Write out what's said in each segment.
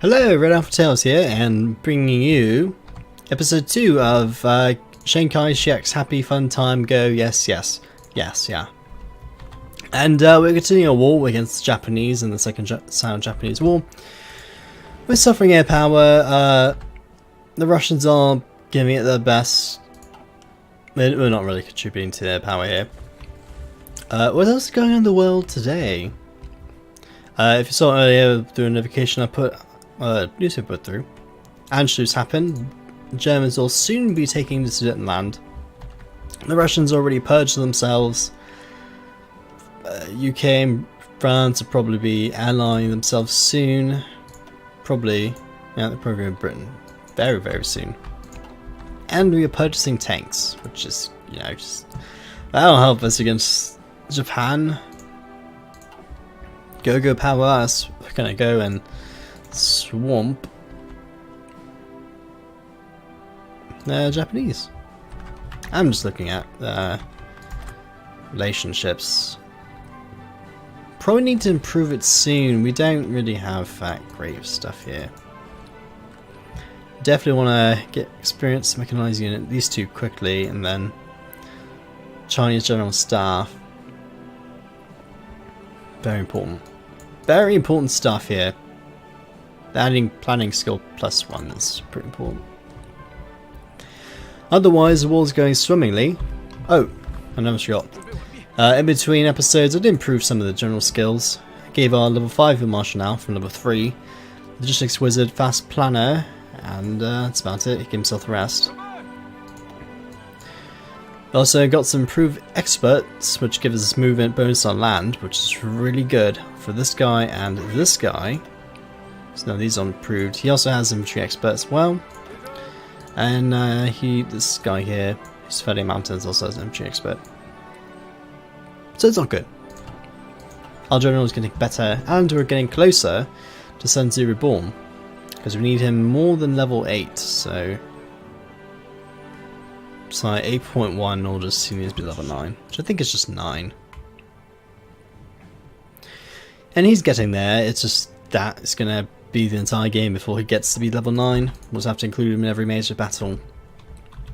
Hello, RedAlphaTails here, and bringing you episode 2 of Kai-Shek's Happy Fun Time Go Yes, yeah. And we're continuing a war against the Japanese in the Second Sino-Japanese War. We're suffering air power. The Russians are giving it their best. We're not really contributing to their power here. What else is going on in the world today? If you saw earlier through a notification I put newspaper put through, Anschluss happened. The Germans will soon be taking the Sudetenland. The Russians already purged themselves. UK and France will probably be allying themselves soon. Probably, yeah, they're probably in Britain very, very soon. And we are purchasing tanks, which is, you know, just that'll help us against Japan. Go power us. We're gonna go and swamp the Japanese. I'm just looking at relationships. Probably need to improve it soon. We don't really have that great of stuff here. Definitely want to get experienced mechanizing these two quickly, and then Chinese general staff. Very important. Very important stuff here. Adding planning skill +1 is pretty important. Otherwise, the war's going swimmingly. Oh, I never forgot. In between episodes, I did improve some of the general skills. I gave our level 5 in martial now from level 3. Logistics wizard, fast planner, and that's about it. He gave himself the rest. Also got some improved experts, which gives us movement bonus on land, which is really good for this guy and this guy. So now these are improved. He also has infantry expert as well, and this guy here, who's Fairly Mountains, also has an infantry expert. So it's not good. Our general is getting better, and we're getting closer to Senzu Reborn because we need him more than level 8. So it's like 8.1 in order to needs to be level 9, which I think is just 9. And he's getting there. It's just that it's gonna be the entire game before he gets to be level 9. We'll just have to include him in every major battle,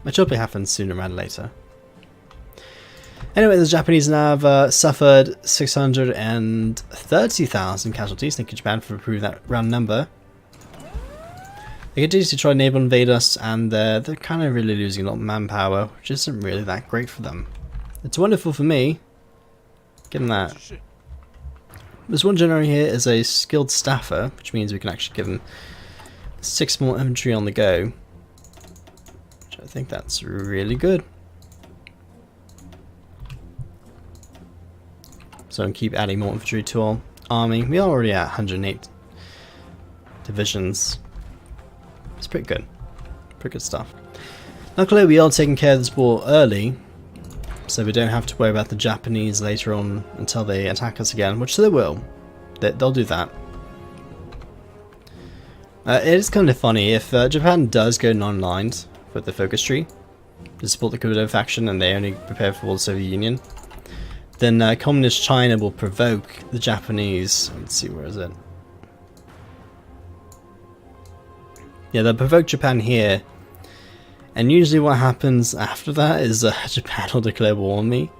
which hopefully happens sooner rather than later. Anyway, the Japanese now have suffered 630,000 casualties. Thank you, Japan, for improving that round number. They continue to try to naval invade us, and they're kind of really losing a lot of manpower, which isn't really that great for them. It's wonderful for me. Give them that. This one general here is a skilled staffer, which means we can actually give him 6 more infantry on the go, which I think that's really good. So I'll keep adding more infantry to our army. We are already at 108 divisions. It's pretty good. Pretty good stuff. Luckily we are taking care of this war early, so we don't have to worry about the Japanese later on until they attack us again, which they will. They'll do that. It is kind of funny, if Japan does go non-aligned with the focus tree to support the Kudo faction and they only prepare for the Soviet Union, then Communist China will provoke the Japanese. Let's see, where is it? Yeah, they'll provoke Japan here, and usually what happens after that is Japan will declare war on me.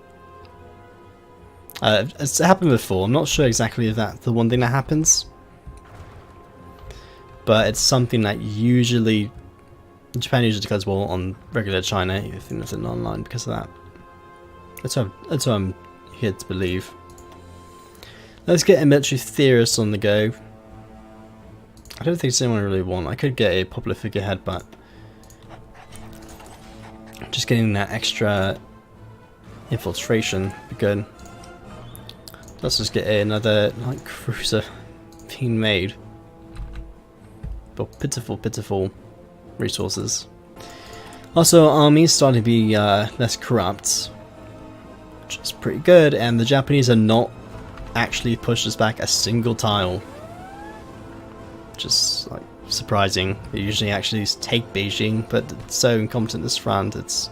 It's happened before. I'm not sure exactly if that's the one thing that happens, but it's something that usually Japan usually declares war on regular China, if it's non-aligned, because of that. That's what I'm here to believe. Let's get a military theorist on the go. I don't think it's anyone I really want. I could get a popular figurehead, but just getting that extra infiltration would be good. Let's just get another light cruiser being made. But pitiful resources. Also, our army is starting to be less corrupt, which is pretty good, and the Japanese are not actually pushed us back a single tile. Just like surprising. They usually actually take Beijing, but it's so incompetent this front. It's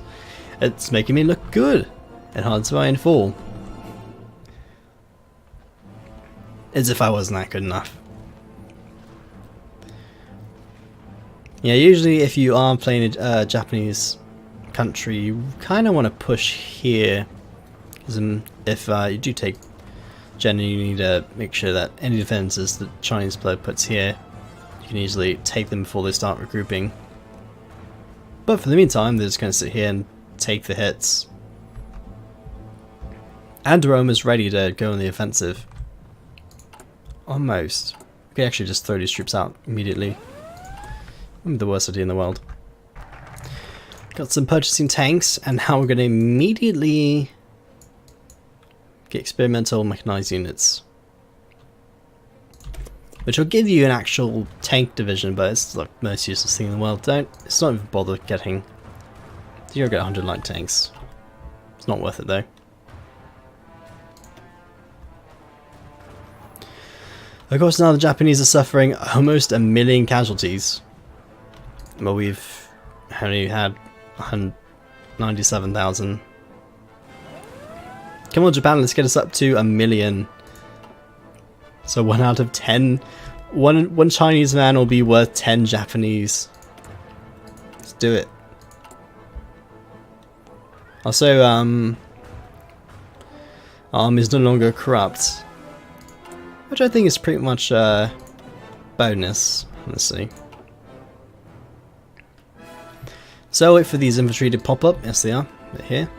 making me look good and hard to iron for. As if I wasn't that good enough. Yeah, usually if you are playing a Japanese country, you kind of want to push here. Because if you do take generally, you need to make sure that any defenses that Chinese player puts here, you can easily take them before they start regrouping. But for the meantime, they're just going to sit here and take the hits. And Rome is ready to go on the offensive. Almost. We could actually just throw these troops out immediately. I'm the worst idea in the world. Got some purchasing tanks, and now we're going to immediately get experimental mechanized units, which will give you an actual tank division, but it's like the most useless thing in the world. It's not even bother getting. You'll get 100 light tanks. It's not worth it though. Of course, now the Japanese are suffering almost 1 million casualties. Well, we've only had 97,000. Come on, Japan, let's get us up to 1 million. So 1 out of 10. One Chinese man will be worth 10 Japanese. Let's do it. Also, army is no longer corrupt, which I think is pretty much a bonus. Let's see. So wait for these infantry to pop up. Yes, they are. They're here.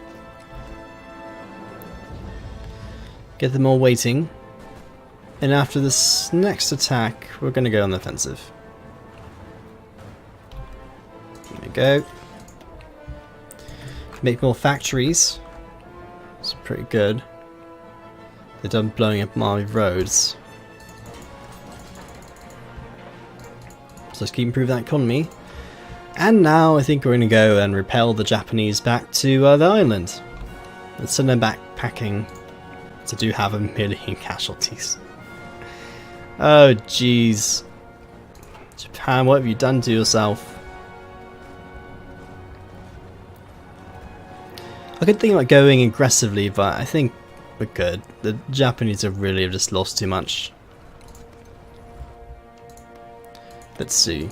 Get them all waiting. And after this next attack, we're going to go on the offensive. There we go. Make more factories. It's pretty good. They're done blowing up my roads. So let's keep improving that economy. And now I think we're going to go and repel the Japanese back to the island. Let's send them back packing. To do have 1 million casualties. Oh jeez. Japan, what have you done to yourself? I could think about going aggressively, but I think we're good. The Japanese have really just lost too much. Let's see.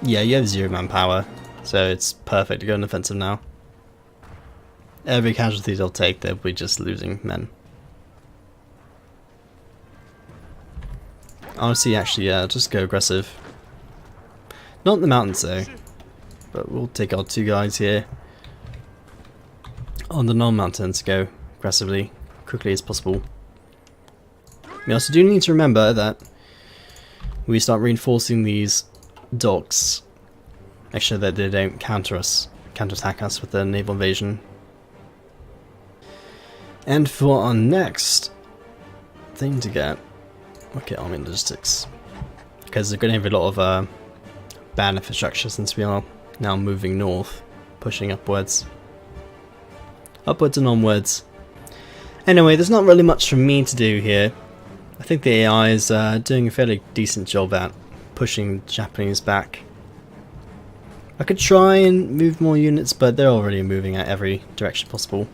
Yeah, you have 0 manpower, so it's perfect to go on offensive now. Every casualty they'll take, they'll be just losing men. Honestly, actually, yeah, just go aggressive. Not in the mountains though, but we'll take our 2 guys here on the non-mountains to go aggressively, quickly as possible. We also do need to remember that we start reinforcing these docks. Make sure that they don't counterattack us with the naval invasion. And for our next thing to get, okay, army and logistics, because they're going to have a lot of bad infrastructure since we are now moving north, pushing upwards and onwards. Anyway, there's not really much for me to do here. I think the AI is doing a fairly decent job at pushing the Japanese back. I could try and move more units, but they're already moving at every direction possible.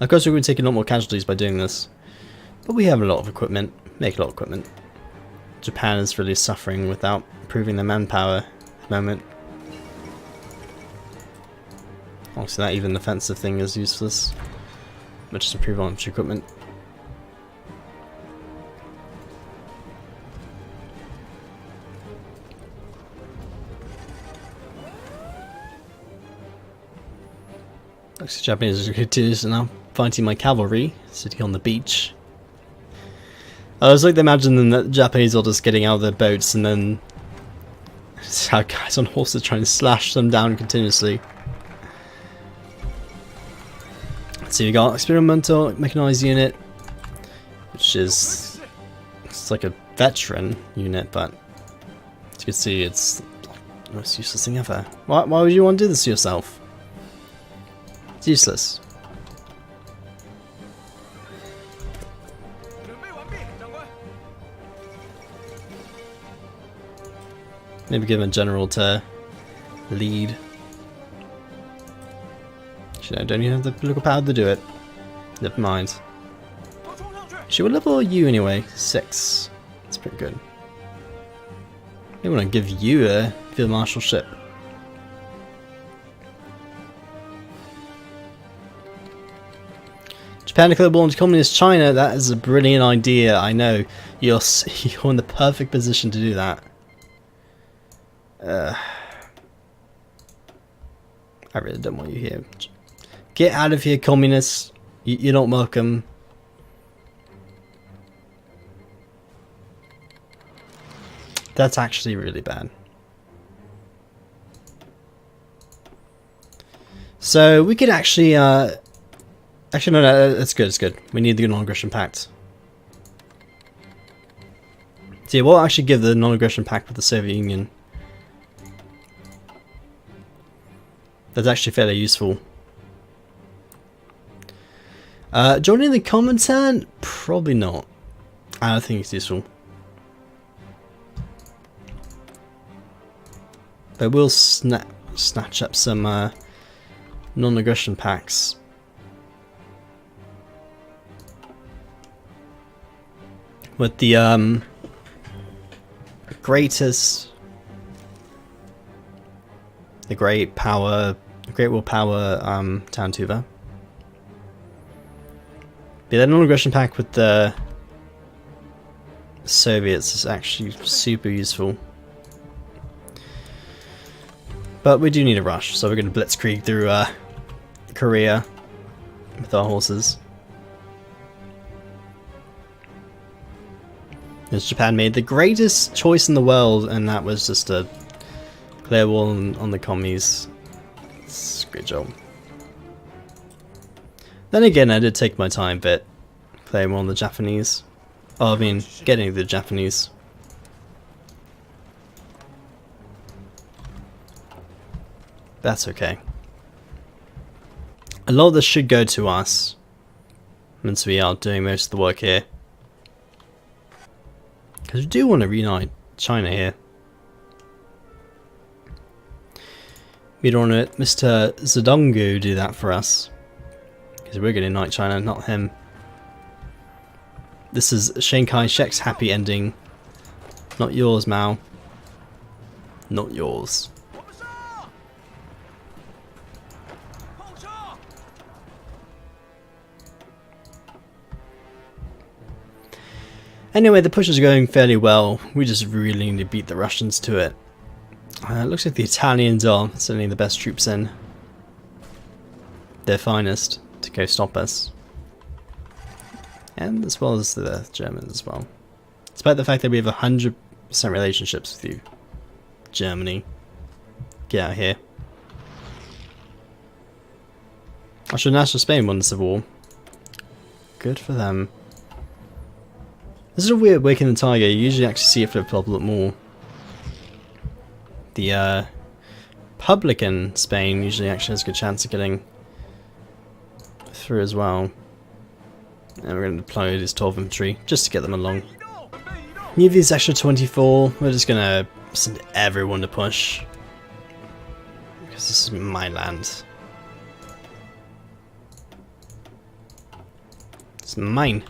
Of course, we're going to take a lot more casualties by doing this. But we have a lot of equipment, make a lot of equipment. Japan is really suffering without improving their manpower at the moment. Also, that even offensive thing is useless. But just improve on equipment. Looks like the Japanese are continuing now fighting my cavalry sitting on the beach. I was like imagining that the Japanese are just getting out of their boats and then have guys on horses trying to slash them down continuously. So you got experimental mechanized unit, which is it's like a veteran unit, but as you can see, it's the most useless thing ever. Why would you want to do this to yourself? It's useless. Maybe give a general to lead. Actually, I don't even have the political power to do it. Never mind. Actually, what level are you anyway? 6. That's pretty good. They want to give you a field marshalship. Japan declared war on Communist China. That is a brilliant idea. I know. You're in the perfect position to do that. I really don't want you here. Get out of here, communists. You're not welcome. That's actually really bad. So we could actually, actually no, it's good, it's good. We need the non-aggression pact. So yeah, we'll actually give the non-aggression pact with the Soviet Union. That's actually fairly useful. Joining the Comintern? Probably not. I don't think it's useful. But we'll snatch up some non-aggression pacts. With the greatest, the great willpower town tuber. But that non-aggression pact with the Soviets is actually super useful. But we do need a rush, so we're going to blitzkrieg through Korea with our horses. As Japan made the greatest choice in the world, and that was just a clear war on the commies. It's a great job. Then again, I did take my time, but clearing war on the Japanese. Oh, I mean, getting the Japanese. That's okay. A lot of this should go to us, since we are doing most of the work here. Because we do want to reunite China here. We don't want to Mr. Zedongu do that for us. Because we're going to unite China, not him. This is Chiang Kai-Shek's happy ending. Not yours, Mao. Not yours. Anyway, the push is going fairly well. We just really need to beat the Russians to it. It looks like the Italians are sending the best troops in. Their finest to go stop us. And as well as the Germans as well. Despite the fact that we have 100% relationships with you. Germany. Get out of here. Actually, National Spain won the Civil War. Good for them. This is a weird Waking the Tiger. You usually actually see it flip-flop a lot more. The Republican Spain usually actually has a good chance of getting through as well. And we're going to deploy these 12 infantry just to get them along. Need these extra 24. We're just going to send everyone to push. Because this is my land. It's mine.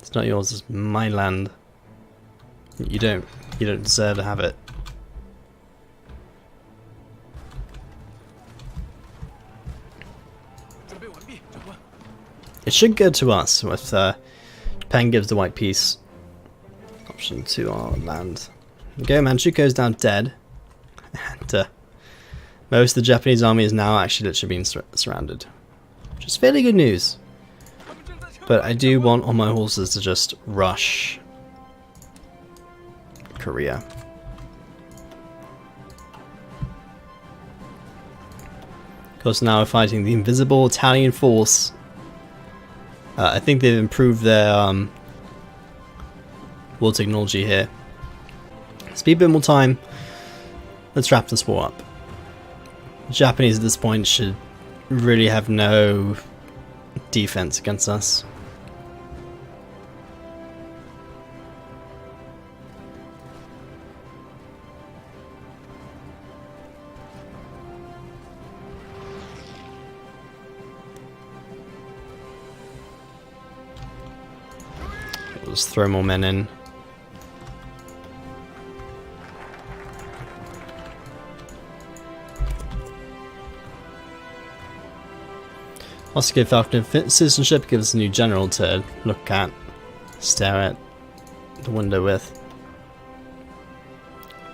It's not yours, it's my land. You don't deserve to have it. It should go to us with Japan gives the white peace option to our land. Okay, Manchukuo's now dead. And most of the Japanese army is now actually literally being surrounded. Which is fairly good news. But I do want all my horses to just rush Korea. Of course, now we're fighting the invisible Italian force. I think they've improved their war technology here. Let's be a bit more time. Let's wrap this war up. The Japanese at this point should really have no defense against us. We'll just throw more men in. Also give Falcon citizenship, give us a new general to look at, stare at the window with.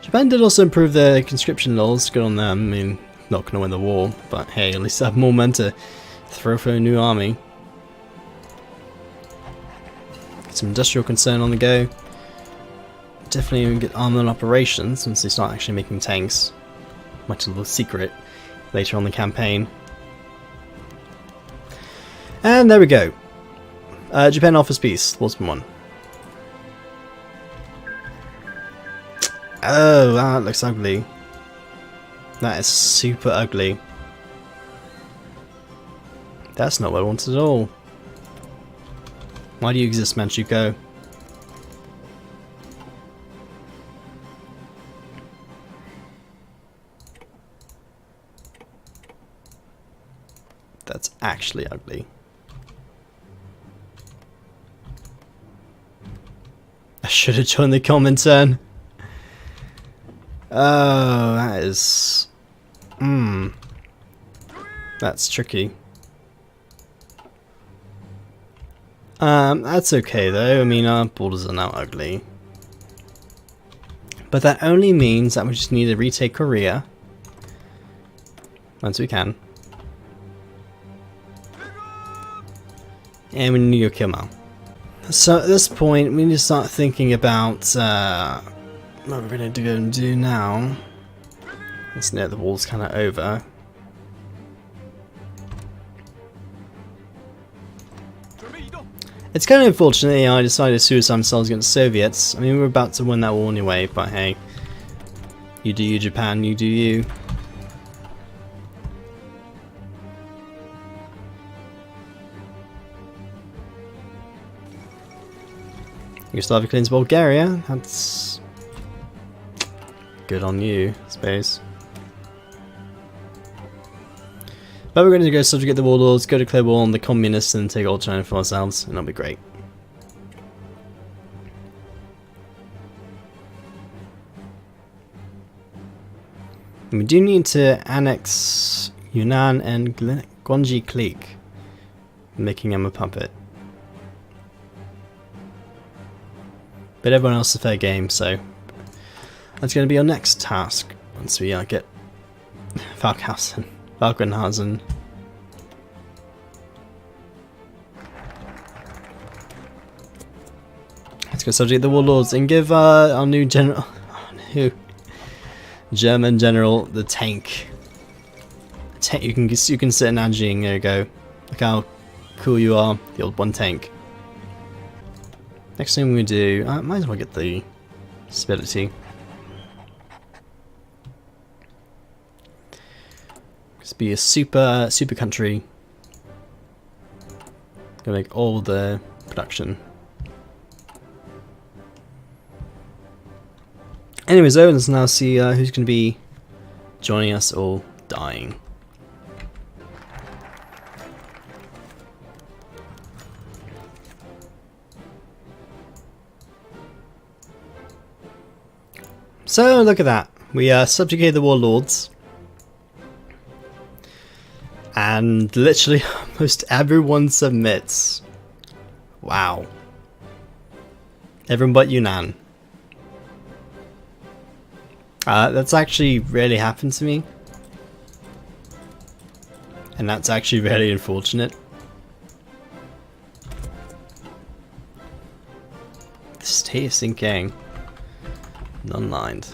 Japan did also improve their conscription laws, good on them. I mean, not going to win the war, but hey, at least have more men to throw for a new army. Get some industrial concern on the go. Definitely even get armament operations once they start actually making tanks. Much a little secret later on the campaign. And there we go. Japan offers peace. Sportsman 1. Oh, that looks ugly. That is super ugly. That's not what I wanted at all. Why do you exist, Manchukuo? That's actually ugly. I should have joined the Comintern. Oh, that is... That's tricky. That's okay though, I mean our borders are now ugly. But that only means that we just need to retake Korea. Once we can. And we need to kill Mao. So at this point we need to start thinking about what we're going to go and do now. Let's know the wall's kind of over. It's kind of unfortunate I decided to suicide themselves against Soviets. I mean, we're about to win that war anyway, but hey. You do you, Japan, you do you. Yugoslavia claims Bulgaria. That's good on you, I suppose. But we're going to go subjugate the warlords, go declare war on the communists, and take all China for ourselves, and that'll be great. And we do need to annex Yunnan and Guangxi clique, making him a puppet. But everyone else is fair game, so that's going to be our next task once we get Falkhausen. Falkenhausen. Let's go subjugate the warlords and give our new general, new German general, the tank. You can sit in Nanjing. There you go. Look how cool you are. The old one tank. Next thing we do, I might as well get the stability. Be a super country. Gonna make all the production. Anyways though, let's now see who's gonna be joining us or dying. So look at that. We subjugated the warlords. And literally almost everyone submits. Wow. Everyone but Yunnan. That's actually rarely happened to me. And that's actually really unfortunate. The state is sinking. Non-lined.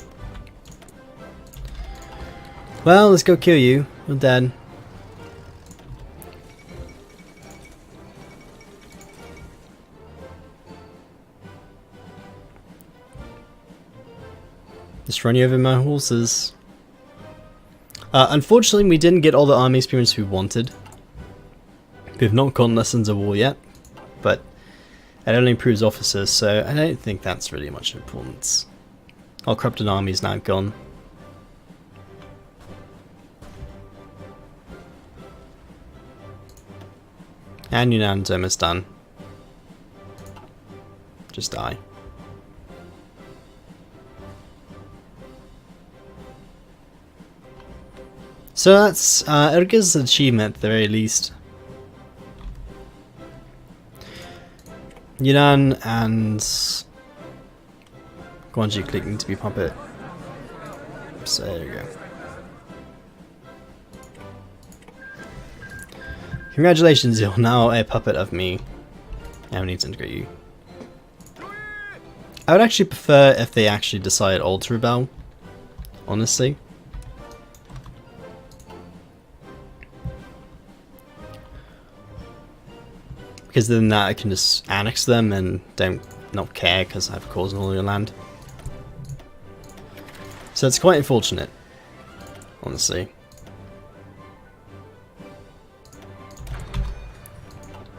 Well, let's go kill you. You're dead. Just running over my horses. Unfortunately, we didn't get all the army experience we wanted. We've not gotten lessons of war yet, but it only improves officers, so I don't think that's really much importance. Our corrupted army is now gone. And Yunnan's almost done. Just die. So that's it gives us an achievement at the very least. Yunnan and Guangxi clicking to be puppet. So there you go. Congratulations, you're now a puppet of me. Now we need to integrate you. I would actually prefer if they actually decide all to rebel, honestly. Because then that I can just annex them and not care because I've caused all your land. So it's quite unfortunate, honestly.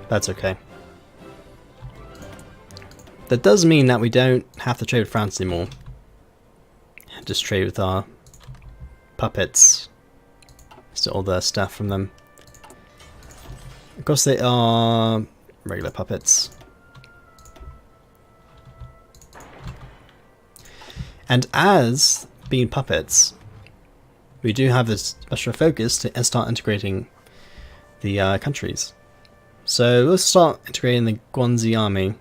That's okay. That does mean that we don't have to trade with France anymore. Just trade with our puppets. Steal all the stuff from them. Of course they are regular puppets. And as being puppets, we do have this special focus to start integrating the countries. So we'll start integrating the Guangxi army.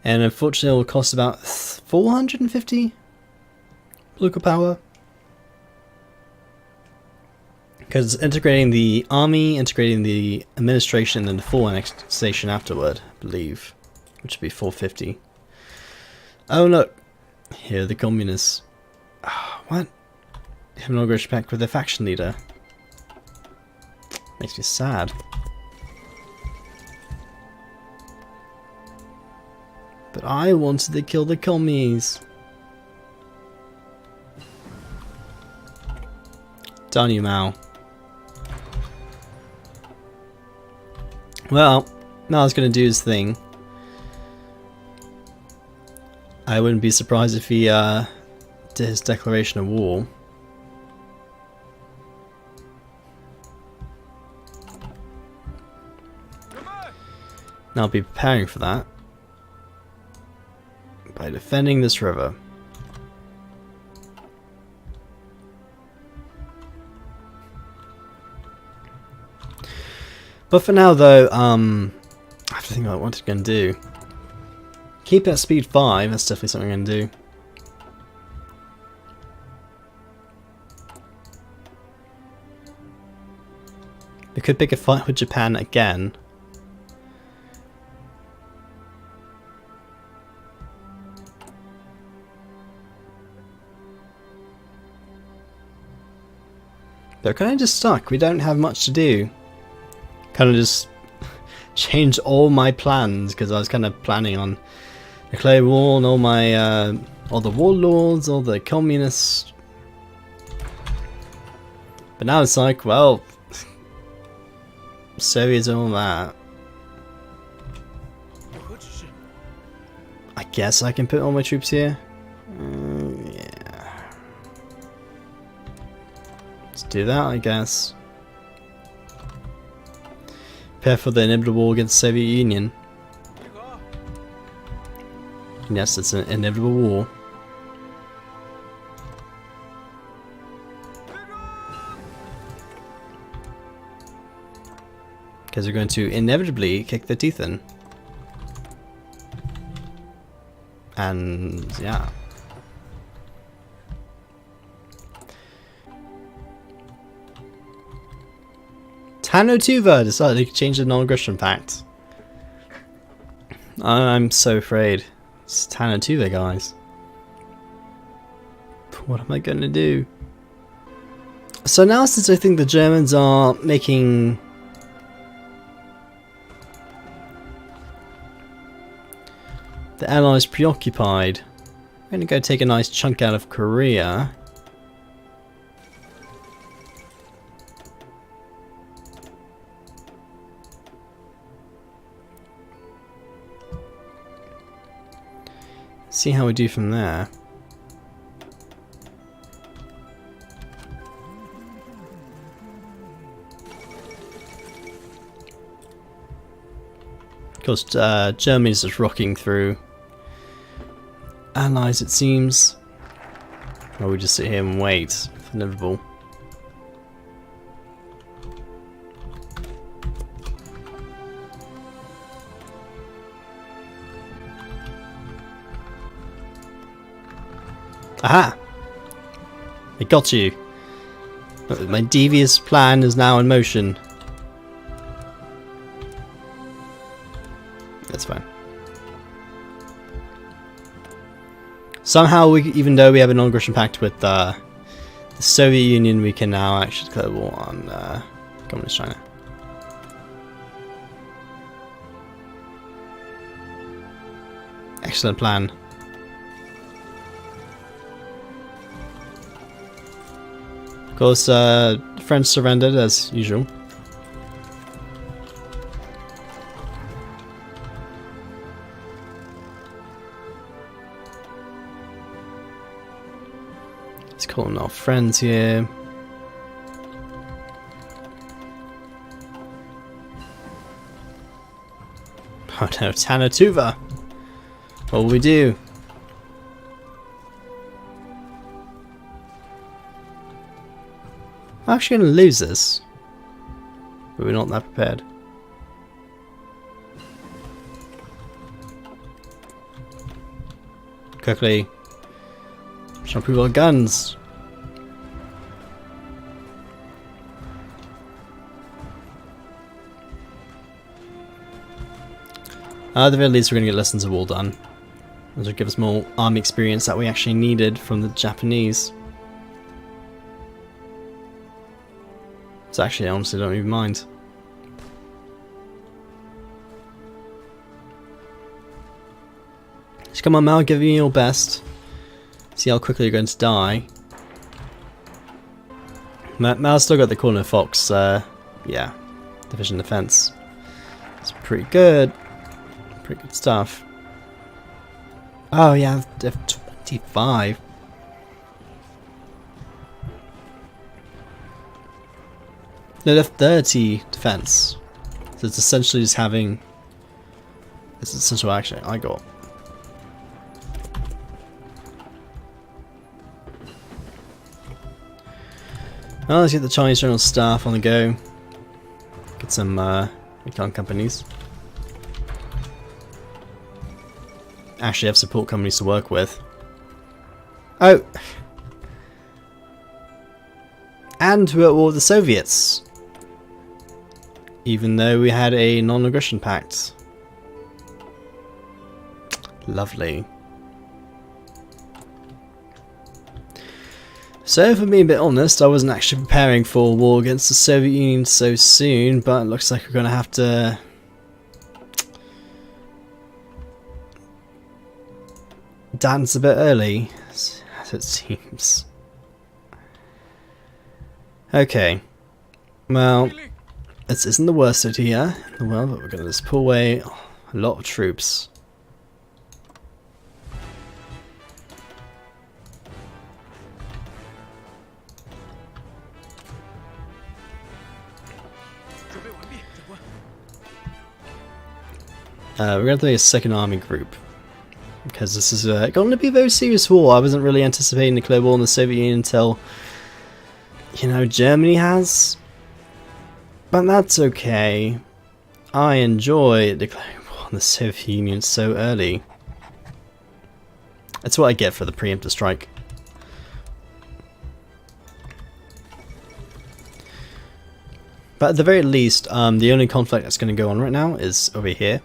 And unfortunately it will cost about 450 local power. Because integrating the army, integrating the administration, and the full annexation afterward, I believe, which would be 450. Oh look, here are the communists. Oh, what? They have no respect with their faction leader. Makes me sad. But I wanted to kill the commies. Darn you, Mao. Well, Mao's gonna do his thing. I wouldn't be surprised if he did his declaration of war. And I'll be preparing for that by defending this river. But for now though, I have to think about what I'm going to do. Keep it at speed 5, that's definitely something I'm going to do. We could pick a fight with Japan again. They're kind of just stuck, we don't have much to do. Kind of just changed all my plans because I was kind of planning on declaring war on all my all the warlords, all the communists. But now it's like, well, so is all that. I guess I can put all my troops here. Yeah. Let's do that, I guess. Prepare for the inevitable war against the Soviet Union. Yes, it's an inevitable war. Because we're going to inevitably kick their teeth in. And yeah. Tanotuva decided to change the non-aggression pact. I'm so afraid. It's Tanotuva, guys. What am I going to do? So now, since I think the Germans are making the Allies preoccupied, I'm going to go take a nice chunk out of Korea. See how we do from there. course, Germany's just rocking through allies, it seems. Or we just sit here and wait for inevitable. Aha! I got you. My devious plan is now in motion. That's fine. Somehow, even though we have a non-aggression pact with the Soviet Union, we can now actually declare war on Communist China. Excellent plan. Of course, French surrendered as usual. Let's call in our friends here. Oh no, Tanatuva! What will we do? I'm actually going to lose this, but we're not that prepared. Quickly, show people our guns. At the very least, we're going to get lessons of war done. This will give us more army experience that we actually needed from the Japanese. So actually, I honestly don't even mind. Just come on, Mal, give me your best. See how quickly you're going to die. Mal's still got the corner fox, yeah, division defense. It's pretty good. Pretty good stuff. Oh yeah, F-25. No, they have 30 defense. So it's essentially just having. It's essential action I got. Well, let's get the Chinese general staff on the go. Get some recon companies. Actually have support companies to work with. Oh! And we're at war with the Soviets. Even though we had a non-aggression pact. Lovely. So, for being a bit honest, I wasn't actually preparing for a war against the Soviet Union so soon, but it looks like we're going to have to dance a bit early, as it seems. Okay. Well, this isn't the worst idea in the world, but we're going to just pull away a lot of troops. We're going to do a second army group. Because this is going to be a very serious war. I wasn't really anticipating a declare war on the Soviet Union until, you know, Germany has. But that's okay. I enjoy declaring war on the Soviet Union so early. That's what I get for the preemptive strike. But at the very least, the only conflict that's going to go on right now is over here.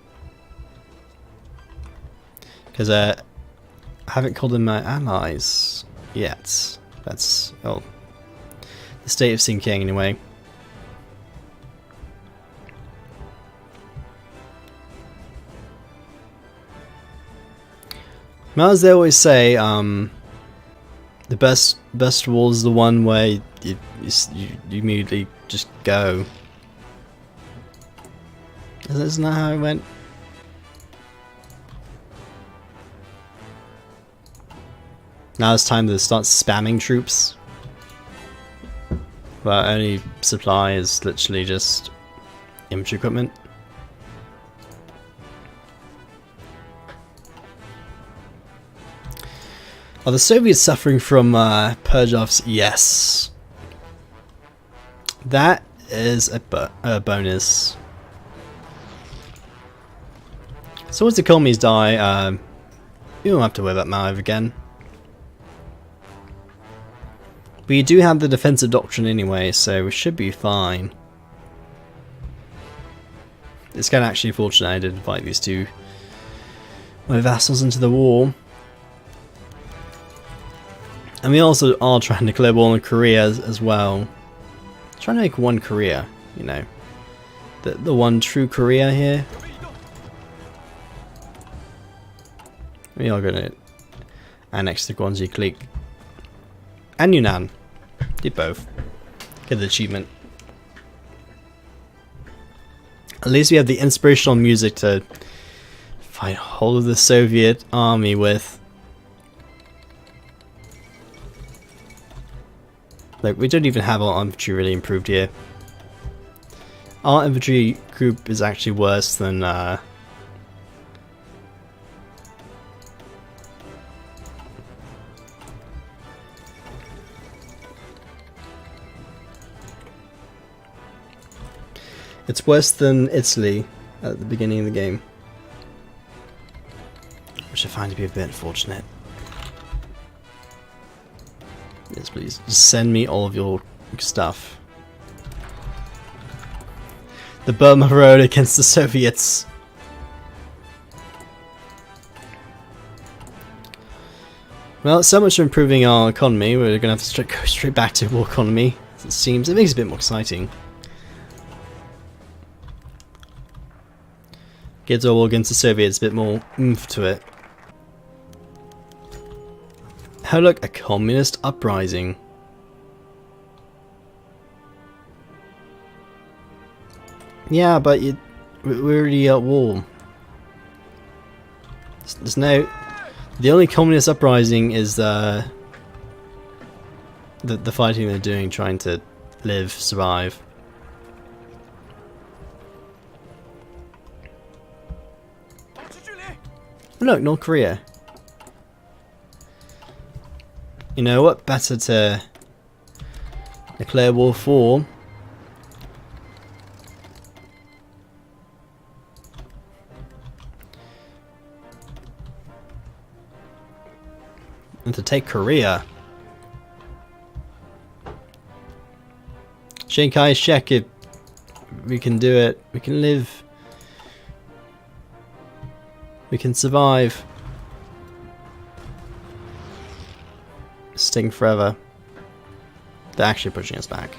Because I haven't called them my allies yet. That's, oh, the state of Xinjiang anyway. Well, as they always say, the best war is the one where you immediately just go. Isn't that how it went? Now it's time to start spamming troops. But only supply is literally just infantry equipment. Are the Soviets suffering from purge-offs? Yes. That is a bonus. So once the colonies die, you don't have to worry about Mao again. But you do have the defensive doctrine anyway, so we should be fine. It's kind of actually fortunate I did invite these two my vassals into the war. And we also are trying to declare war on Korea as well. Trying to make one Korea, you know. The one true Korea here. We are going to annex the Guangxi clique. And Yunnan. Did both. Get the achievement. At least we have the inspirational music to fight hold of the Soviet army with. Like, we don't even have our infantry really improved here. Our infantry group is actually worse than it's worse than Italy at the beginning of the game, which I find to be a bit unfortunate. Yes, please. Just send me all of your stuff. The Burma Road against the Soviets. Well, so much for improving our economy. We're going to have to go straight back to war economy, as it seems. It makes it a bit more exciting. Gives our war against the Soviets a bit more oomph to it. Oh look, a communist uprising. Yeah, but we're already at war. There's no... The only communist uprising is the fighting they're doing, trying to live, survive. Look, North Korea. You know what? Better to declare war for and to take Korea. Chiang Kai-Shek, if we can do it, we can live, we can survive. Sting forever. They're actually pushing us back.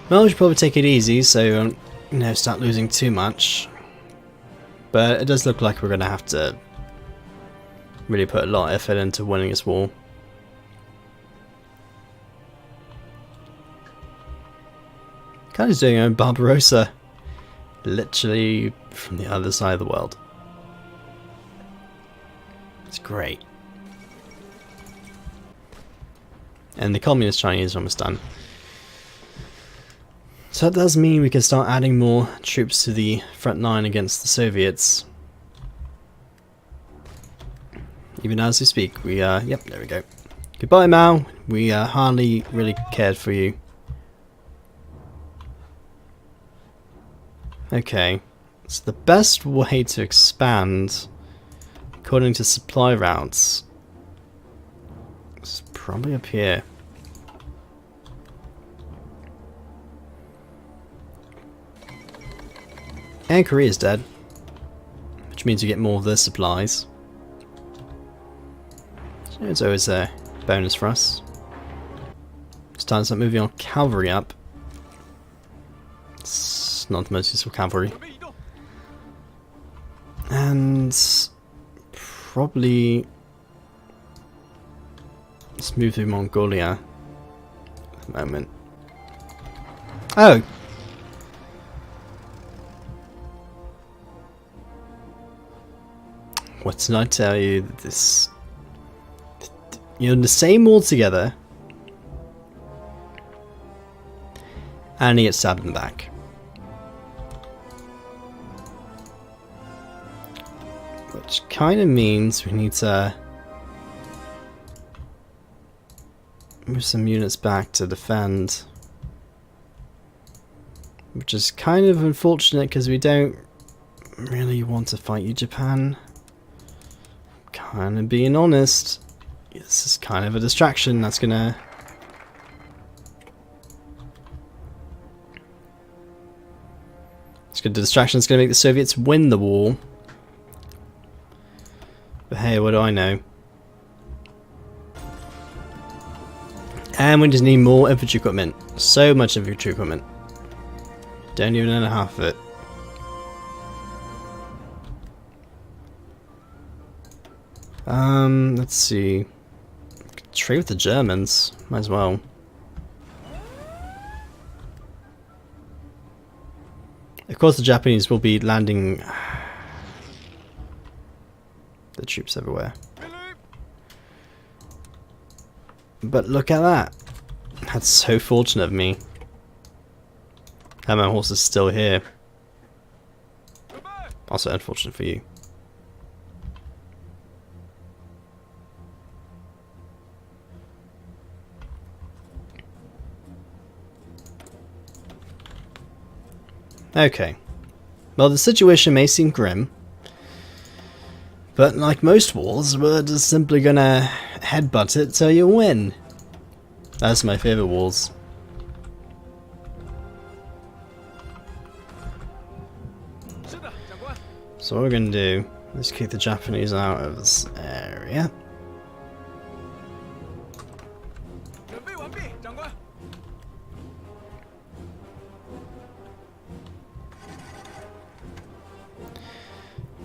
Well, we should probably take it easy, so we won't, you know, start losing too much. But it does look like we're going to have to really put a lot of effort into winning this war. Kind of doing our own Barbarossa, literally from the other side of the world. It's great. And the Communist Chinese are almost done. So that does mean we can start adding more troops to the front line against the Soviets. Even as we speak, we yep, there we go. Goodbye, Mao. We hardly really cared for you. Okay, so the best way to expand, according to supply routes, is probably up here. And Korea's dead, which means you get more of their supplies. So it's always a bonus for us. It's time to start moving our cavalry up. It's not the most useful cavalry. And probably let's move through Mongolia at the moment. Oh! What did I tell you? This... You're in the same wall together. And he gets stabbed in the back. Which kind of means we need to move some units back to defend. Which is kind of unfortunate because we don't really want to fight you, Japan. Kind of being honest. This is kind of a distraction that's gonna... The distraction is going to make the Soviets win the war. But hey, what do I know? And we just need more infantry equipment. So much infantry equipment. Don't even know half of it. Let's see. Trade with the Germans. Might as well. Of course the Japanese will be landing the troops everywhere. But look at that. That's so fortunate of me. And my horse is still here. Also unfortunate for you. Okay. Well, the situation may seem grim, but like most wars, we're just simply gonna headbutt it till you win. That's my favourite wars. So what we're gonna do is kick the Japanese out of this area.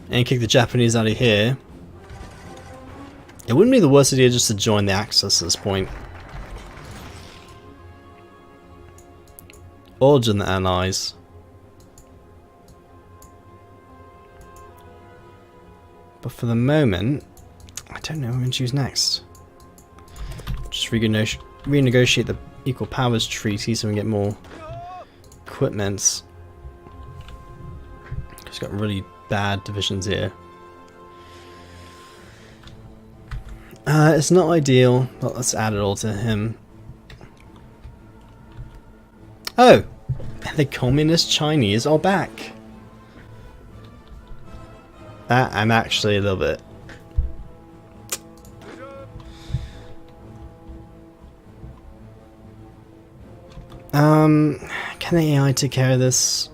And kick the Japanese out of here. It wouldn't be the worst idea just to join the Axis at this point. Or join the Allies. But for the moment, I don't know what I'm going to choose next. Just renegotiate the Equal Powers Treaty so we can get more equipment. It's got really bad divisions here. It's not ideal, but let's add it all to him. Oh! The Communist Chinese are back! That I'm actually a little bit... Can the AI take care of this?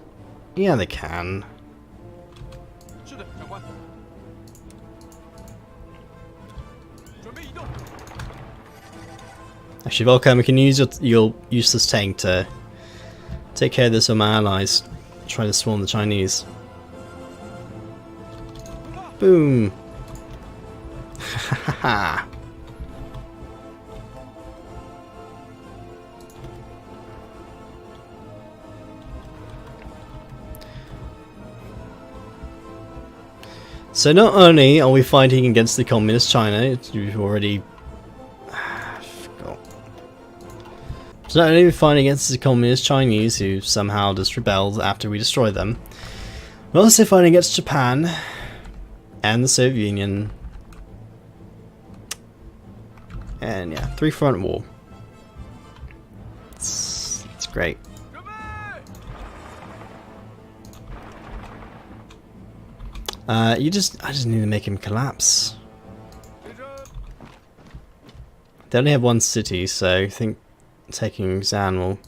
Yeah, they can. Actually, Volcom, we can use your useless tank to take care of this with my allies. Try to swarm the Chinese. Boom! Hahaha! So not only are we fighting against the Communist China, you've already... forgot. So not only are we fighting against the Communist Chinese, who somehow just rebelled after we destroyed them, we're also fighting against Japan and the Soviet Union. And yeah, three-front war. It's great. I just need to make him collapse. They only have one city, so I think taking Zan will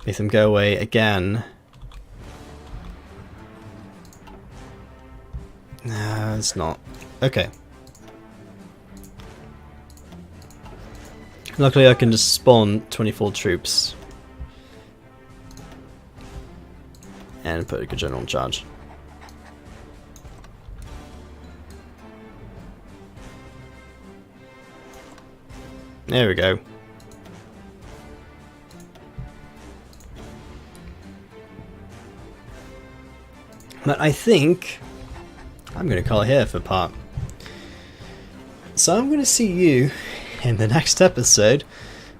make them go away again. No, it's not. Okay. Luckily I can just spawn 24 troops. And put a good general in charge. There we go. But I think I'm going to call it here for part. So I'm going to see you in the next episode,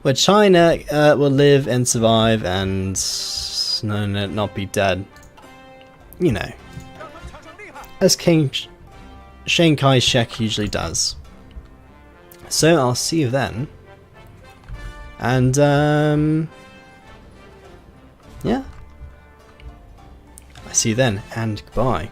where China will live and survive and not be dead. You know, as King Chiang Kai-Shek usually does. So I'll see you then. And yeah. I see you then, and goodbye.